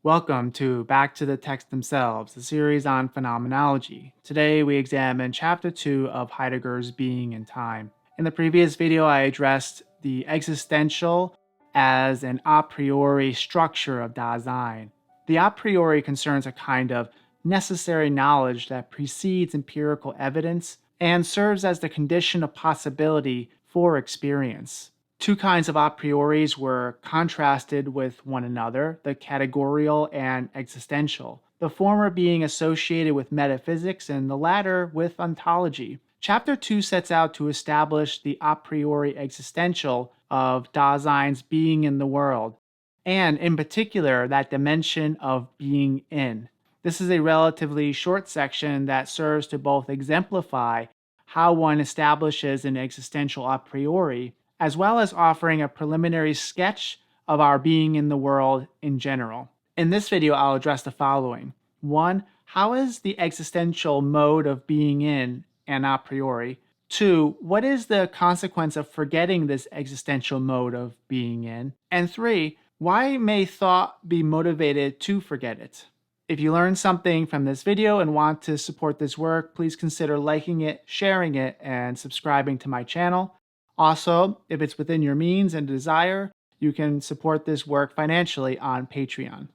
Welcome to Back to the Text Themselves, the series on phenomenology. Today we examine Chapter 2 of Heidegger's Being and Time. In the previous video, I addressed the existential as an a priori structure of Dasein. The a priori concerns a kind of necessary knowledge that precedes empirical evidence and serves as the condition of possibility for experience. Two kinds of a prioris were contrasted with one another, the categorial and existential, the former being associated with metaphysics and the latter with ontology. Chapter 2 sets out to establish the a priori existential of Dasein's being in the world, and in particular, that dimension of being in. This is a relatively short section that serves to both exemplify how one establishes an existential a priori, as well as offering a preliminary sketch of our being in the world in general. In this video, I'll address the following. 1. How is the existential mode of being in an a priori? 2. What is the consequence of forgetting this existential mode of being in? And 3. Why may thought be motivated to forget it? If you learned something from this video and want to support this work, please consider liking it, sharing it, and subscribing to my channel. Also, if it's within your means and desire, you can support this work financially on Patreon.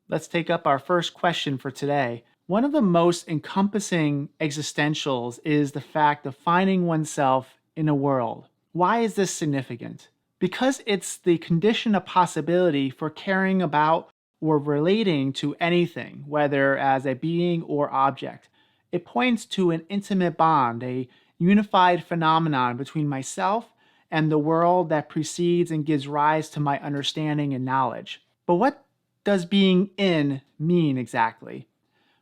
Let's take up our first question for today. One of the most encompassing existentials is the fact of finding oneself in a world. Why is this significant? Because it's the condition of possibility for caring about or relating to anything, whether as a being or object. It points to an intimate bond, a unified phenomenon between myself and the world that precedes and gives rise to my understanding and knowledge. But what does being in mean exactly?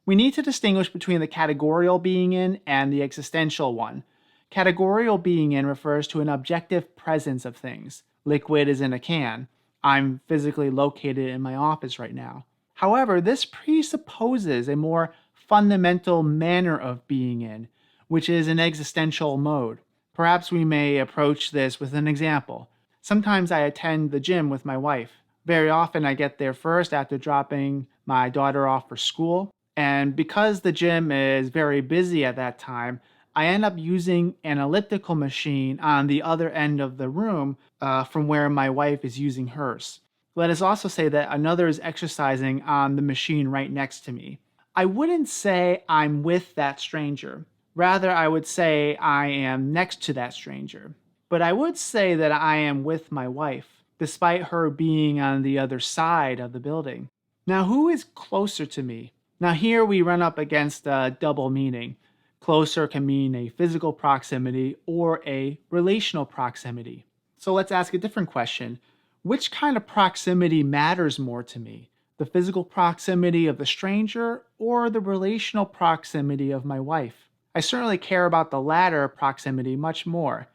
We need to distinguish between the categorial being in and the existential one. Categorial being in refers to an objective presence of things. Liquid is in a can. I'm physically located in my office right now. However, this presupposes a more fundamental manner of being in, which is an existential mode. Perhaps we may approach this with an example. Sometimes I attend the gym with my wife. Very often I get there first after dropping my daughter off for school. And because the gym is very busy at that time, I end up using an elliptical machine on the other end of the room from where my wife is using hers. Let us also say that another is exercising on the machine right next to me. I wouldn't say I'm with that stranger. Rather, I would say I am next to that stranger. But I would say that I am with my wife, despite her being on the other side of the building. Now, who is closer to me? Now, here we run up against a double meaning. Closer can mean a physical proximity or a relational proximity. So let's ask a different question. Which kind of proximity matters more to me? The physical proximity of the stranger or the relational proximity of my wife? I certainly care about the latter proximity much more.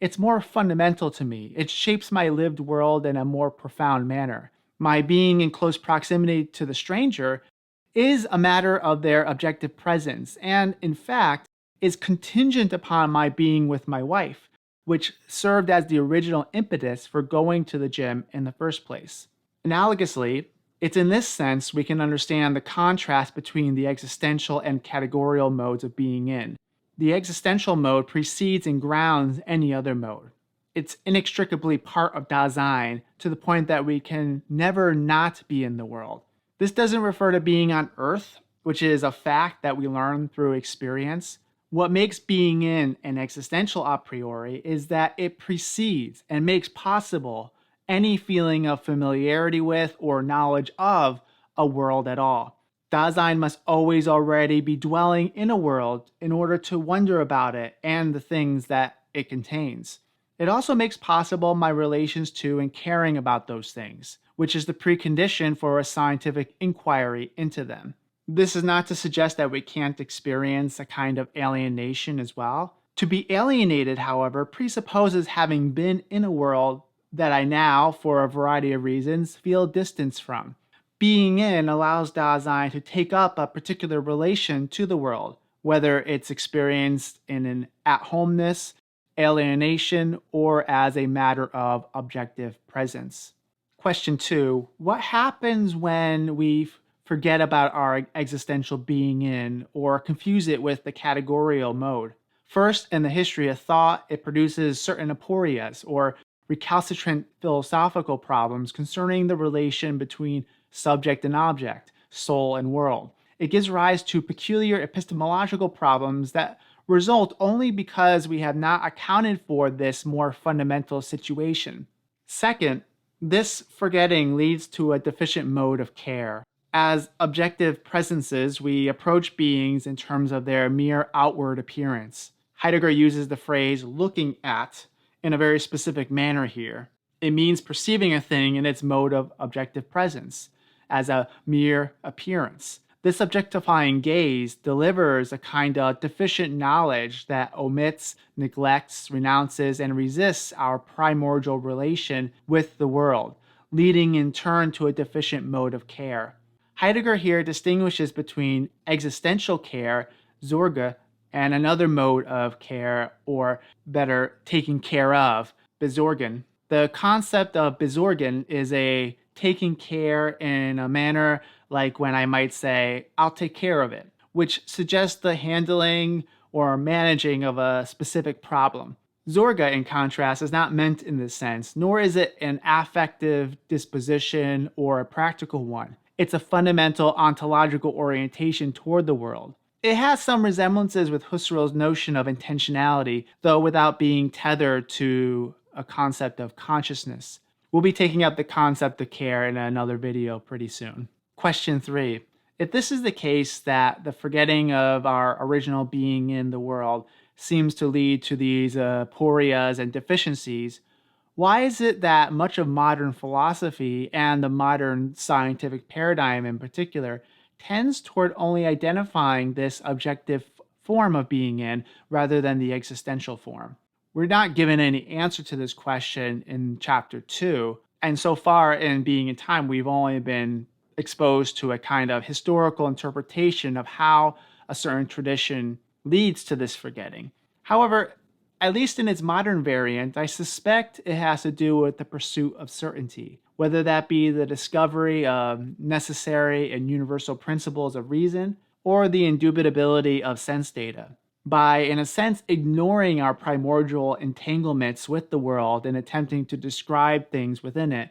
It's more fundamental to me. It shapes my lived world in a more profound manner. My being in close proximity to the stranger is a matter of their objective presence, and in fact, is contingent upon my being with my wife, which served as the original impetus for going to the gym in the first place. Analogously, it's in this sense we can understand the contrast between the existential and categorial modes of being in. The existential mode precedes and grounds any other mode. It's inextricably part of Dasein to the point that we can never not be in the world. This doesn't refer to being on Earth, which is a fact that we learn through experience. What makes being in an existential a priori is that it precedes and makes possible any feeling of familiarity with or knowledge of a world at all. Dasein must always already be dwelling in a world in order to wonder about it and the things that it contains. It also makes possible my relations to and caring about those things, which is the precondition for a scientific inquiry into them. This is not to suggest that we can't experience a kind of alienation as well. To be alienated, however, presupposes having been in a world that I now, for a variety of reasons, feel distance from. Being in allows Dasein to take up a particular relation to the world, whether it's experienced in an at-homeness, alienation, or as a matter of objective presence. Question 2. What happens when we forget about our existential being in or confuse it with the categorical mode? First, in the history of thought, it produces certain aporias or recalcitrant philosophical problems concerning the relation between subject and object, soul and world. It gives rise to peculiar epistemological problems that result only because we have not accounted for this more fundamental situation. Second, this forgetting leads to a deficient mode of care. As objective presences, we approach beings in terms of their mere outward appearance. Heidegger uses the phrase looking at in a very specific manner here. It means perceiving a thing in its mode of objective presence, as a mere appearance. This objectifying gaze delivers a kind of deficient knowledge that omits, neglects, renounces, and resists our primordial relation with the world, leading in turn to a deficient mode of care. Heidegger here distinguishes between existential care, Sorge, and another mode of care, or better, taking care of, Besorgen. The concept of Besorgen is a taking care in a manner like when I might say, I'll take care of it, which suggests the handling or managing of a specific problem. Sorge, in contrast, is not meant in this sense, nor is it an affective disposition or a practical one. It's a fundamental ontological orientation toward the world. It has some resemblances with Husserl's notion of intentionality, though without being tethered to a concept of consciousness. We'll be taking up the concept of care in another video pretty soon. Question 3. If this is the case that the forgetting of our original being in the world seems to lead to these aporias and deficiencies, why is it that much of modern philosophy and the modern scientific paradigm in particular tends toward only identifying this objective form of being in rather than the existential form? We're not given any answer to this question in chapter 2, and so far in Being in Time, we've only been exposed to a kind of historical interpretation of how a certain tradition leads to this forgetting. However, at least in its modern variant, I suspect it has to do with the pursuit of certainty, whether that be the discovery of necessary and universal principles of reason or the indubitability of sense data. By, in a sense, ignoring our primordial entanglements with the world and attempting to describe things within it,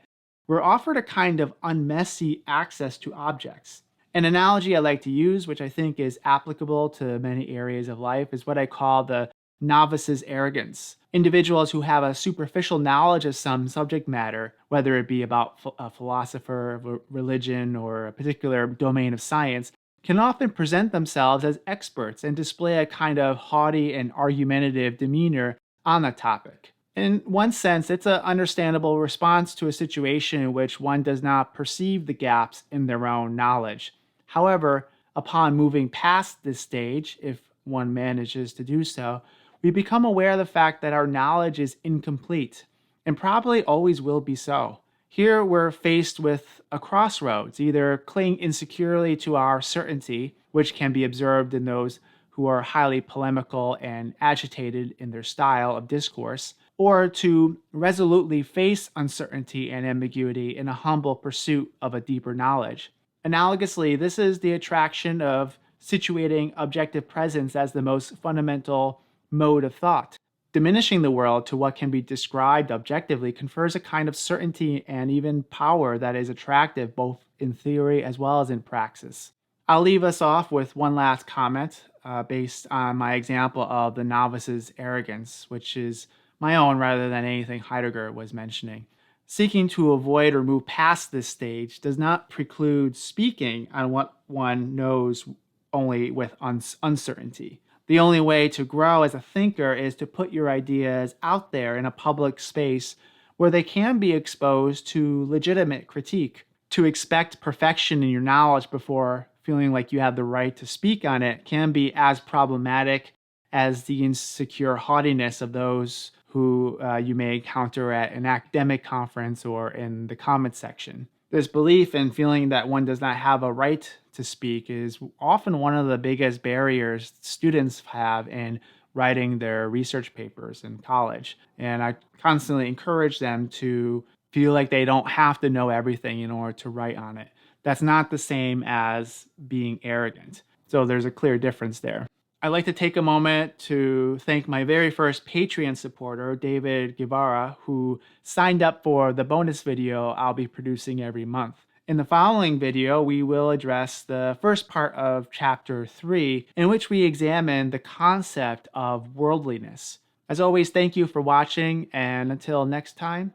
we're offered a kind of unmessy access to objects. An analogy I like to use, which I think is applicable to many areas of life, is what I call the novice's arrogance. Individuals who have a superficial knowledge of some subject matter, whether it be about a philosopher, religion, or a particular domain of science, can often present themselves as experts and display a kind of haughty and argumentative demeanor on the topic. In one sense, it's an understandable response to a situation in which one does not perceive the gaps in their own knowledge. However, upon moving past this stage, if one manages to do so, we become aware of the fact that our knowledge is incomplete, and probably always will be so. Here we're faced with a crossroads: either cling insecurely to our certainty, which can be observed in those who are highly polemical and agitated in their style of discourse, or to resolutely face uncertainty and ambiguity in a humble pursuit of a deeper knowledge. Analogously, this is the attraction of situating objective presence as the most fundamental mode of thought. Diminishing the world to what can be described objectively confers a kind of certainty and even power that is attractive both in theory as well as in praxis. I'll leave us off with one last comment based on my example of the novice's arrogance, which is my own rather than anything Heidegger was mentioning. Seeking to avoid or move past this stage does not preclude speaking on what one knows only with uncertainty. The only way to grow as a thinker is to put your ideas out there in a public space where they can be exposed to legitimate critique. To expect perfection in your knowledge before feeling like you have the right to speak on it can be as problematic as the insecure haughtiness of those who you may encounter at an academic conference or in the comment section. This belief and feeling that one does not have a right to speak is often one of the biggest barriers students have in writing their research papers in college. And I constantly encourage them to feel like they don't have to know everything in order to write on it. That's not the same as being arrogant. So there's a clear difference there. I'd like to take a moment to thank my very first Patreon supporter, David Guevara, who signed up for the bonus video I'll be producing every month. In the following video, we will address the first part of Chapter 3, in which we examine the concept of worldliness. As always, thank you for watching, and until next time,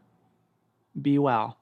be well.